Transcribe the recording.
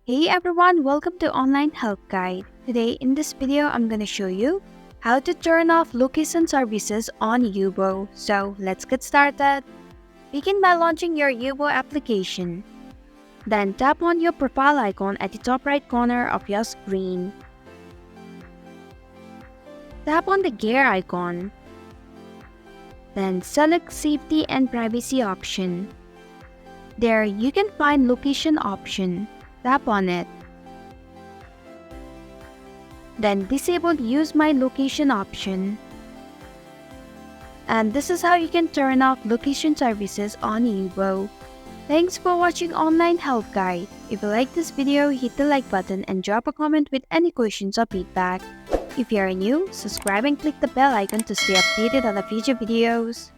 Hey everyone, welcome to Online Help Guide. Today in this video, I'm gonna show you how to turn off location services on Yubo. So let's get started. Begin by launching your Yubo application. Then tap on your profile icon at the top right corner of your screen. Tap on the gear icon. Then select Safety and Privacy option. There you can find Location option. Tap on it. Then disable Use My Location option. And this is how you can turn off location services on Yubo. Thanks for watching Online Help Guide. If you like this video, hit the like button and drop a comment with any questions or feedback. If you are new, subscribe and click the bell icon to stay updated on the future videos.